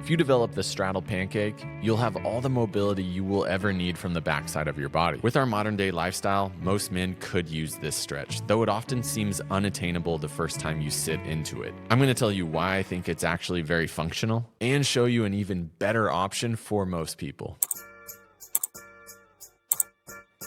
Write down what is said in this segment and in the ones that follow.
If you develop the straddle pancake, you'll have all the mobility you will ever need from the backside of your body. With our modern day lifestyle, most men could use this stretch, though it often seems unattainable the first time you sit into it. I'm going to tell you why I think it's actually very functional and show you an even better option for most people.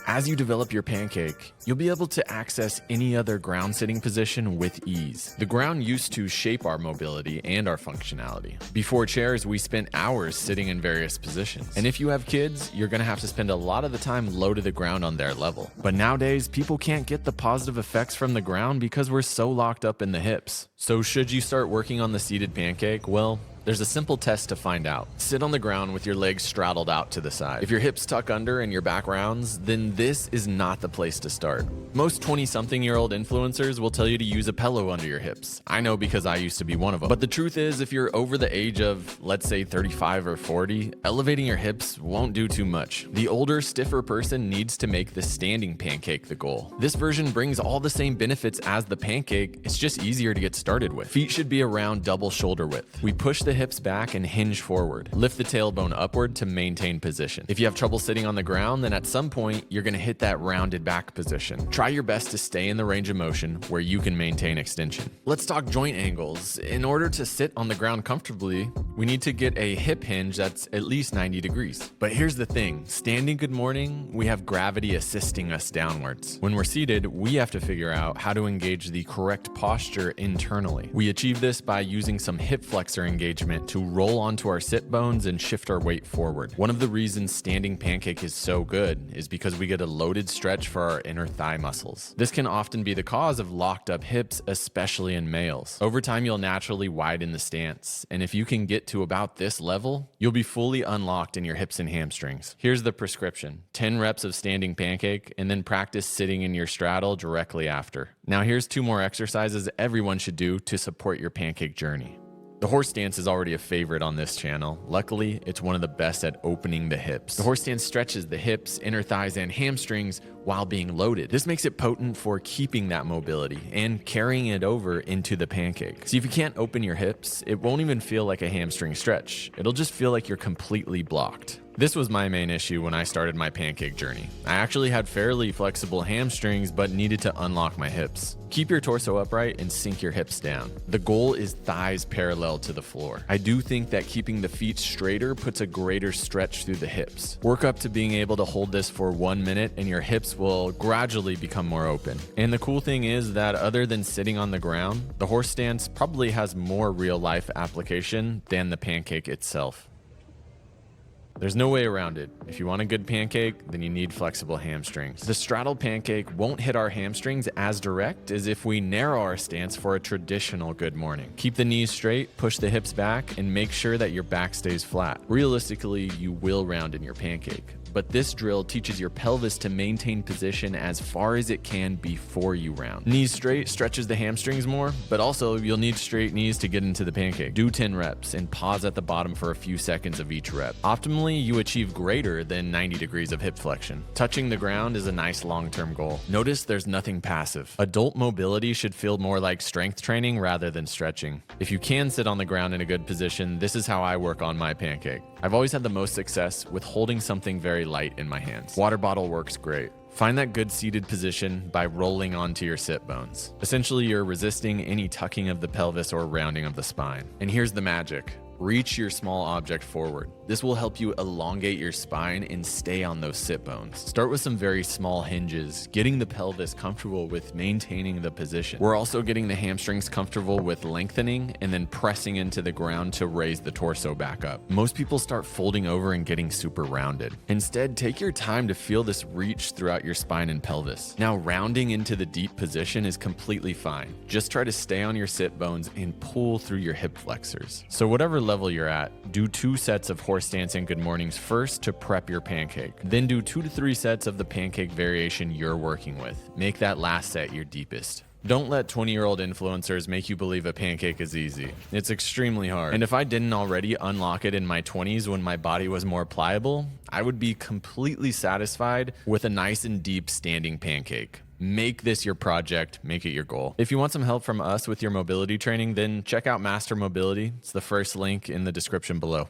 As you develop your pancake, you'll be able to access any other ground sitting position with ease. The ground used to shape our mobility and our functionality. Before chairs, we spent hours sitting in various positions. And if you have kids, you're gonna have to spend a lot of the time low to the ground on their level. But nowadays, people can't get the positive effects from the ground because we're so locked up in the hips. So should you start working on the seated pancake? Well, there's a simple test to find out. Sit on the ground with your legs straddled out to the side. If your hips tuck under and your back rounds, then this is not the place to start. Most 20-something-year-old influencers will tell you to use a pillow under your hips. I know because I used to be one of them. But the truth is, if you're over the age of, let's say, 35 or 40, elevating your hips won't do too much. The older, stiffer person needs to make the standing pancake the goal. This version brings all the same benefits as the pancake, it's just easier to get started with. Feet should be around double shoulder width. We push the hips back and hinge forward. Lift the tailbone upward to maintain position. If you have trouble sitting on the ground, then at some point, you're gonna hit that rounded back position. Try your best to stay in the range of motion where you can maintain extension. Let's talk joint angles. In order to sit on the ground comfortably, we need to get a hip hinge that's at least 90 degrees. But here's the thing, standing good morning, we have gravity assisting us downwards. When we're seated, we have to figure out how to engage the correct posture internally. We achieve this by using some hip flexor engagement to roll onto our sit bones and shift our weight forward. One of the reasons standing pancake is so good is because we get a loaded stretch for our inner thigh muscles. This can often be the cause of locked up hips, especially in males. Over time, you'll naturally widen the stance, and if you can get to about this level, you'll be fully unlocked in your hips and hamstrings. Here's the prescription: 10 reps of standing pancake, and then practice sitting in your straddle directly after. Now here's 2 more exercises everyone should do to support your pancake journey. The horse stance is already a favorite on this channel. Luckily, it's one of the best at opening the hips. The horse stance stretches the hips, inner thighs, and hamstrings while being loaded. This makes it potent for keeping that mobility and carrying it over into the pancake. See, if you can't open your hips, it won't even feel like a hamstring stretch. It'll just feel like you're completely blocked. This was my main issue when I started my pancake journey. I actually had fairly flexible hamstrings, but needed to unlock my hips. Keep your torso upright and sink your hips down. The goal is thighs parallel to the floor. I do think that keeping the feet straighter puts a greater stretch through the hips. Work up to being able to hold this for 1 minute and your hips will gradually become more open. And the cool thing is that other than sitting on the ground, the horse stance probably has more real life application than the pancake itself. There's no way around it. If you want a good pancake, then you need flexible hamstrings. The straddle pancake won't hit our hamstrings as direct as if we narrow our stance for a traditional good morning. Keep the knees straight, push the hips back, and make sure that your back stays flat. Realistically, you will round in your pancake. But this drill teaches your pelvis to maintain position as far as it can before you round. Knees straight stretches the hamstrings more, but also you'll need straight knees to get into the pancake. Do 10 reps and pause at the bottom for a few seconds of each rep. Optimally, you achieve greater than 90 degrees of hip flexion. Touching the ground is a nice long-term goal. Notice there's nothing passive. Adult mobility should feel more like strength training rather than stretching. If you can sit on the ground in a good position, this is how I work on my pancake. I've always had the most success with holding something very light in my hands. Water bottle works great. Find that good seated position by rolling onto your sit bones. Essentially, you're resisting any tucking of the pelvis or rounding of the spine. And here's the magic. Reach your small object forward. This will help you elongate your spine and stay on those sit bones. Start with some very small hinges, getting the pelvis comfortable with maintaining the position. We're also getting the hamstrings comfortable with lengthening and then pressing into the ground to raise the torso back up. Most people start folding over and getting super rounded. Instead, take your time to feel this reach throughout your spine and pelvis. Now, rounding into the deep position is completely fine. Just try to stay on your sit bones and pull through your hip flexors. So whatever level you're at, do 2 sets of horse stance and good mornings first to prep your pancake. Then do 2 to 3 sets of the pancake variation you're working with. Make that last set your deepest. Don't let 20-year-old influencers make you believe a pancake is easy. It's extremely hard. And if I didn't already unlock it in my 20s when my body was more pliable, I would be completely satisfied with a nice and deep standing pancake. Make this your project, make it your goal. If you want some help from us with your mobility training, then check out Master Mobility. It's the first link in the description below.